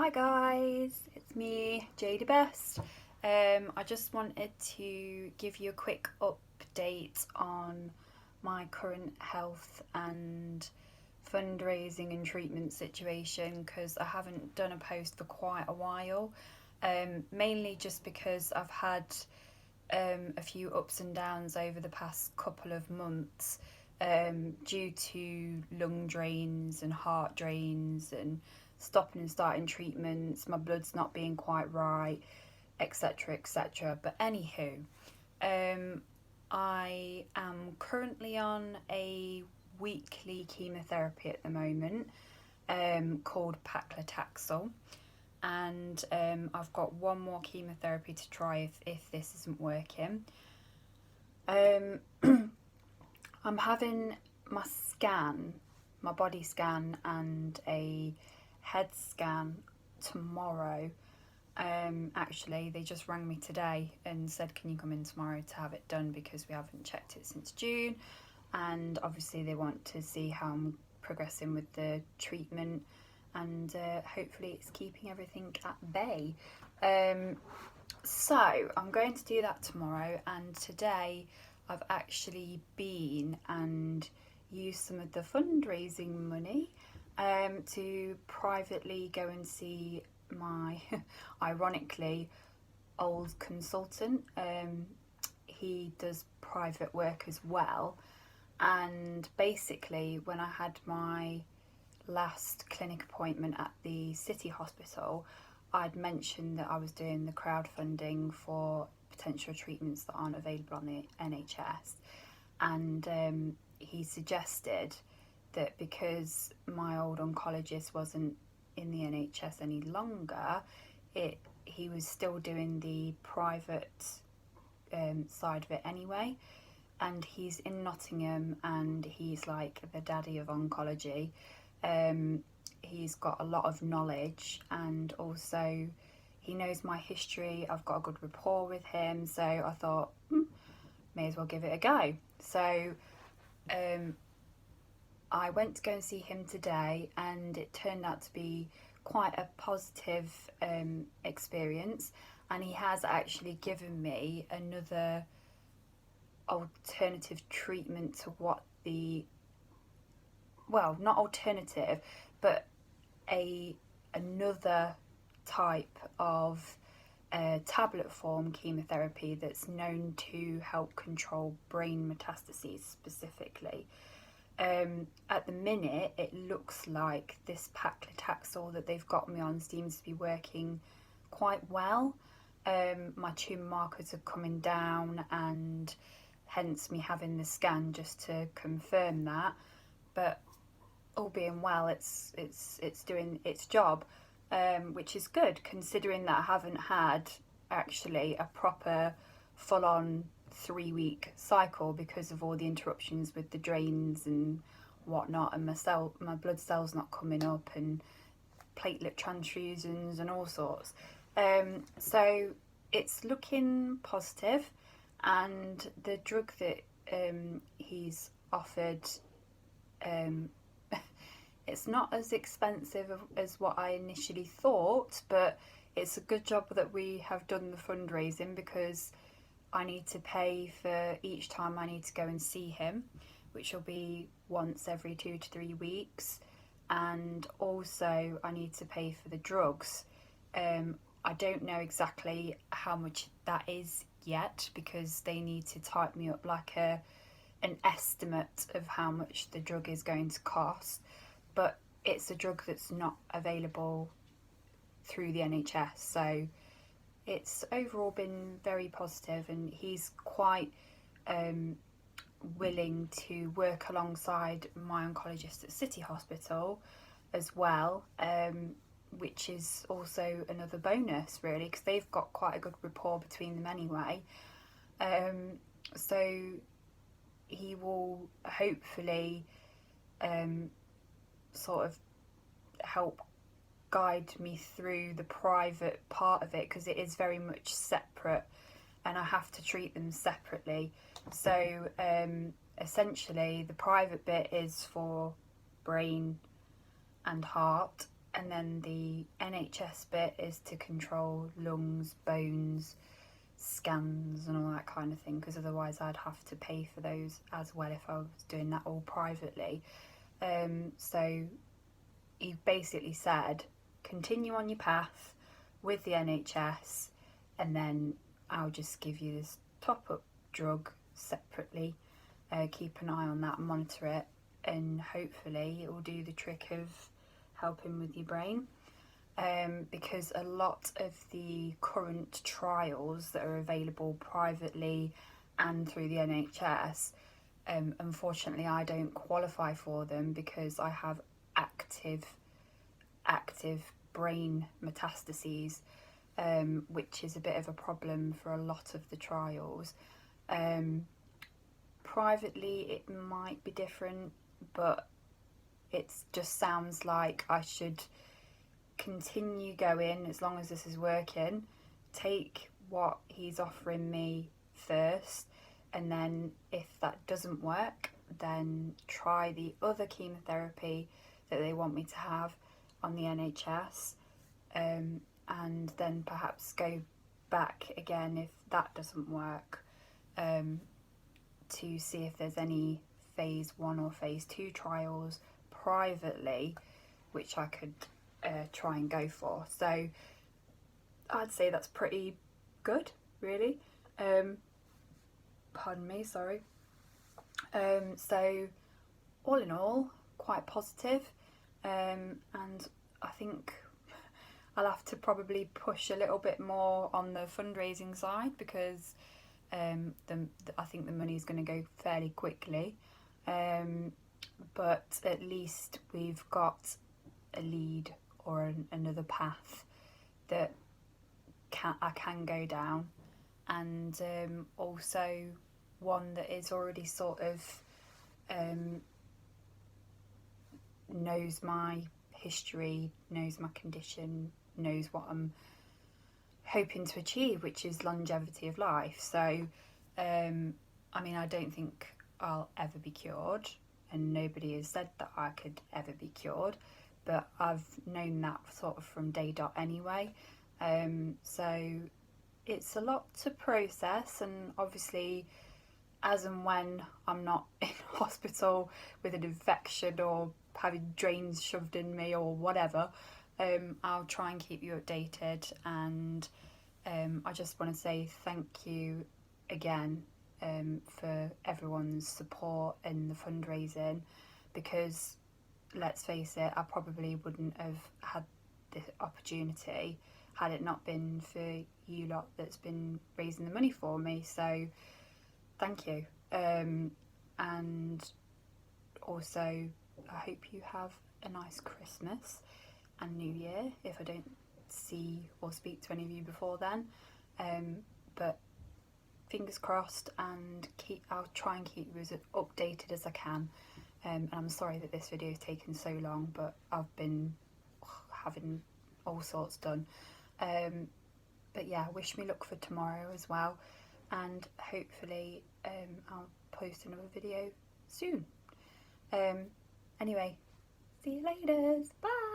Hi guys, it's me, Jada Best. I just wanted to give you a quick update on my current health and fundraising and treatment situation because I haven't done a post for quite a while. Mainly just because I've had a few ups and downs over the past couple of months due to lung drains and heart drains and stopping and starting treatments, my blood's not being quite right, etc. etc. But anywho, I am currently on a weekly chemotherapy at the moment called paclitaxel, and I've got one more chemotherapy to try if this isn't working. Um, I'm having my scan, my body scan, and a head scan tomorrow. Actually, they just rang me today and said, "Can you come in tomorrow to have it done because we haven't checked it since June?" And obviously, they want to see how I'm progressing with the treatment, and hopefully, it's keeping everything at bay. So I'm going to do that tomorrow, and today I've actually been and used some of the fundraising money to privately go and see my, ironically, old consultant. He does private work as well, and basically, when I had my last clinic appointment at the city hospital, I'd mentioned that I was doing the crowdfunding for potential treatments that aren't available on the NHS, and he suggested that because my old oncologist wasn't in the NHS any longer, he was still doing the private side of it anyway. And he's in Nottingham, and he's like the daddy of oncology. He's got a lot of knowledge, and also he knows my history. I've got a good rapport with him, so I thought, may as well give it a go. So I went to go and see him today, and it turned out to be quite a positive experience. And he has actually given me another alternative treatment to what not alternative, but another type of tablet form chemotherapy that's known to help control brain metastases specifically. At the minute, it looks like this paclitaxel that they've got me on seems to be working quite well. My tumour markers are coming down, and hence me having the scan just to confirm that. But all being well, it's doing its job, which is good considering that I haven't had actually a proper full-on 3-week cycle because of all the interruptions with the drains and whatnot, and my blood cells not coming up, and platelet transfusions and all sorts. So it's looking positive, and the drug that he's offered, it's not as expensive as what I initially thought, but it's a good job that we have done the fundraising because I need to pay for each time I need to go and see him, which will be once every 2 to 3 weeks, and also I need to pay for the drugs. I don't know exactly how much that is yet because they need to type me up like an estimate of how much the drug is going to cost, but it's a drug that's not available through the NHS, so it's overall been very positive, and he's quite willing to work alongside my oncologist at City Hospital as well, which is also another bonus really because they've got quite a good rapport between them anyway. So he will hopefully sort of help guide me through the private part of it because it is very much separate and I have to treat them separately. So essentially the private bit is for brain and heart, and then the NHS bit is to control lungs, bones, scans and all that kind of thing, because otherwise I'd have to pay for those as well if I was doing that all privately. So he basically said, continue on your path with the NHS, and then I'll just give you this top-up drug separately. Keep an eye on that and monitor it, and hopefully it will do the trick of helping with your brain. Because a lot of the current trials that are available privately and through the NHS, unfortunately I don't qualify for them because I have active brain metastases, which is a bit of a problem for a lot of the trials. Privately it might be different, but it just sounds like I should continue going as long as this is working, take what he's offering me first, and then if that doesn't work, then try the other chemotherapy that they want me to have on the NHS, and then perhaps go back again if that doesn't work, to see if there's any phase 1 or phase 2 trials privately which I could try and go for. So I'd say that's pretty good, really. Pardon me, sorry. So all in all, quite positive, and I think I'll have to probably push a little bit more on the fundraising side, because I think the money is going to go fairly quickly, but at least we've got a lead or another path that I can go down, and also one that is already sort of knows my history, knows my condition, knows what I'm hoping to achieve, which is longevity of life. So I mean, I don't think I'll ever be cured, and nobody has said that I could ever be cured, but I've known that sort of from day dot anyway. So it's a lot to process, and obviously as and when I'm not in hospital with an infection or having drains shoved in me or whatever, I'll try and keep you updated. And I just want to say thank you again for everyone's support in the fundraising, because let's face it, I probably wouldn't have had this opportunity had it not been for you lot that's been raising the money for me. So thank you, and also I hope you have a nice Christmas and New Year if I don't see or speak to any of you before then, but fingers crossed, and I'll try and keep you as updated as I can. And I'm sorry that this video has taken so long, but I've been having all sorts done. But yeah, wish me luck for tomorrow as well, and hopefully I'll post another video soon. Anyway, see you later. Bye.